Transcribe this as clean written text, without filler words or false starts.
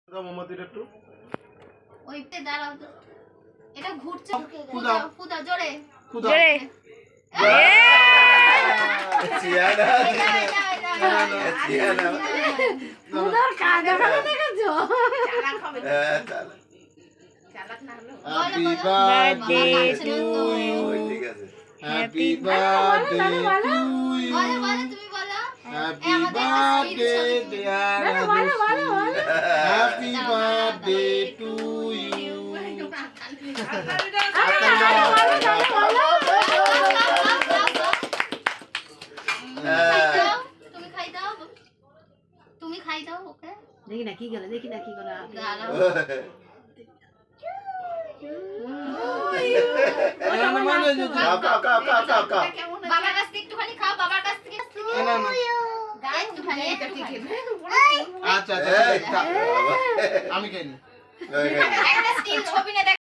মোমবাতিটা একটু ওইতে দাঁড়াও তো। এটা ঘুরছে। ফুদা ফুদা জোরে জোরে চিয়ানা চিয়ানা ফুদার কাঁদা কাঁদা দেখাচ্ছো চালাক হবে না। চালাক না হলো happy birthday birthday to you ঠিক আছে হ্যাপি বার্থডে টু বলো ইউ বলো তুমি বলো। Happy birthday dear happy birthday to you তুমি খাই দাও তুমি খাই দাও ওকে। দেখি না কি করে দাঁড়াও। বাবার কাছ থেকে একটুখানি খাও বাবার কাছ থেকে একটুখানি আচ্ছা আমি খাইনি একটা স্টিল ছবি না